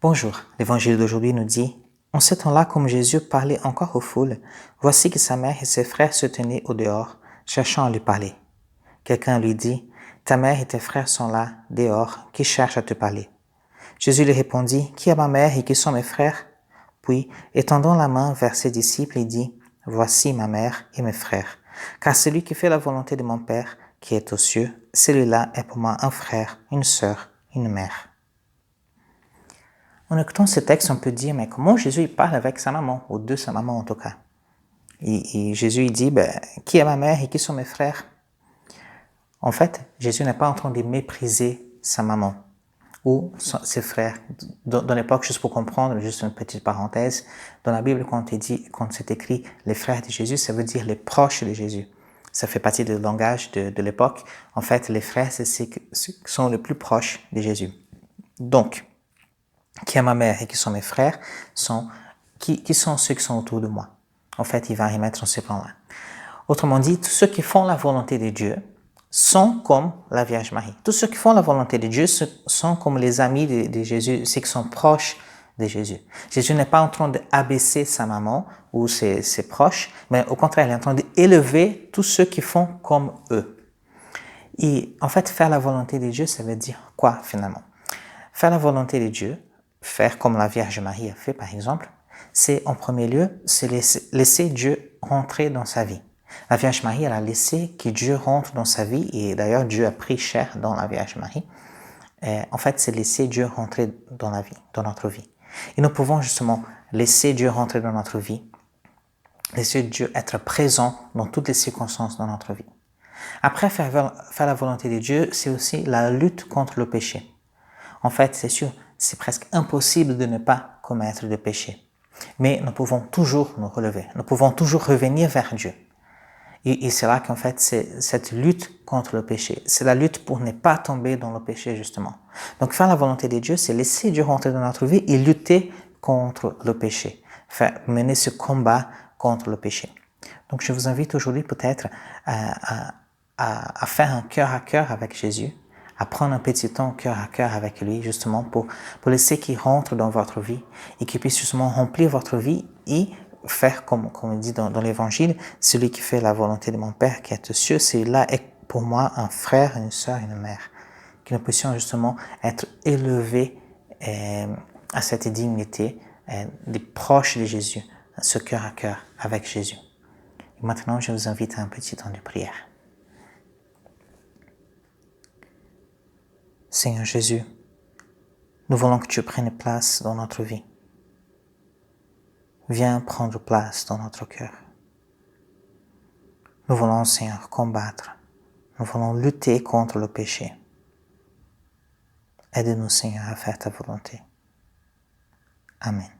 Bonjour, l'évangile d'aujourd'hui nous dit « En ce temps-là, comme Jésus parlait encore aux foules, voici que sa mère et ses frères se tenaient au dehors, cherchant à lui parler. Quelqu'un lui dit « Ta mère et tes frères sont là, dehors, qui cherchent à te parler. » Jésus lui répondit « Qui est ma mère et qui sont mes frères ?» Puis, étendant la main vers ses disciples, il dit « Voici ma mère et mes frères. Car celui qui fait la volonté de mon Père, qui est aux cieux, celui-là est pour moi un frère, une sœur, une mère. » En écoutant ce texte, on peut dire, mais comment Jésus il parle avec sa maman, ou de sa maman en tout cas. Et Jésus il dit, qui est ma mère et qui sont mes frères? En fait, Jésus n'est pas en train de mépriser sa maman ou ses frères. Dans l'époque, juste pour comprendre, juste une petite parenthèse, dans la Bible, quand c'est écrit les frères de Jésus, ça veut dire les proches de Jésus. Ça fait partie du langage de l'époque. En fait, les frères, c'est ceux qui sont les plus proches de Jésus. Donc, qui est ma mère et qui sont mes frères, qui sont ceux qui sont autour de moi. En fait, il va remettre dans ce plan-là. Autrement dit, tous ceux qui font la volonté de Dieu sont comme la Vierge Marie. Tous ceux qui font la volonté de Dieu sont comme les amis de Jésus, ceux qui sont proches de Jésus. Jésus n'est pas en train d'abaisser sa maman ou ses proches, mais au contraire, il est en train d'élever tous ceux qui font comme eux. Et en fait, faire la volonté de Dieu, ça veut dire quoi finalement? Faire la volonté de Dieu, faire comme la Vierge Marie a fait par exemple, c'est en premier lieu, c'est laisser Dieu rentrer dans sa vie. La Vierge Marie, elle a laissé que Dieu rentre dans sa vie et d'ailleurs Dieu a pris chair dans la Vierge Marie. En fait, c'est laisser Dieu rentrer dans la vie, dans notre vie. Et nous pouvons justement laisser Dieu rentrer dans notre vie, laisser Dieu être présent dans toutes les circonstances dans notre vie. Après, faire la volonté de Dieu, c'est aussi la lutte contre le péché. En fait, c'est sûr, c'est presque impossible de ne pas commettre de péché. Mais nous pouvons toujours nous relever. Nous pouvons toujours revenir vers Dieu. Et c'est là qu'en fait, c'est cette lutte contre le péché. C'est la lutte pour ne pas tomber dans le péché, justement. Donc, faire la volonté de Dieu, c'est laisser Dieu rentrer dans notre vie et lutter contre le péché. Mener ce combat contre le péché. Donc, je vous invite aujourd'hui peut-être à faire un cœur à cœur avec Jésus, à prendre un petit temps cœur à cœur avec lui, justement, pour laisser qu'il rentre dans votre vie et qu'il puisse justement remplir votre vie et faire, comme on dit dans l'Évangile, celui qui fait la volonté de mon Père qui est aux cieux, celui-là est pour moi un frère, une sœur, une mère. Que nous puissions justement être élevés à cette dignité des proches de Jésus, ce cœur à cœur avec Jésus. Et maintenant, je vous invite à un petit temps de prière. Seigneur Jésus, nous voulons que tu prennes place dans notre vie. Viens prendre place dans notre cœur. Nous voulons, Seigneur, combattre. Nous voulons lutter contre le péché. Aide-nous, Seigneur, à faire ta volonté. Amen.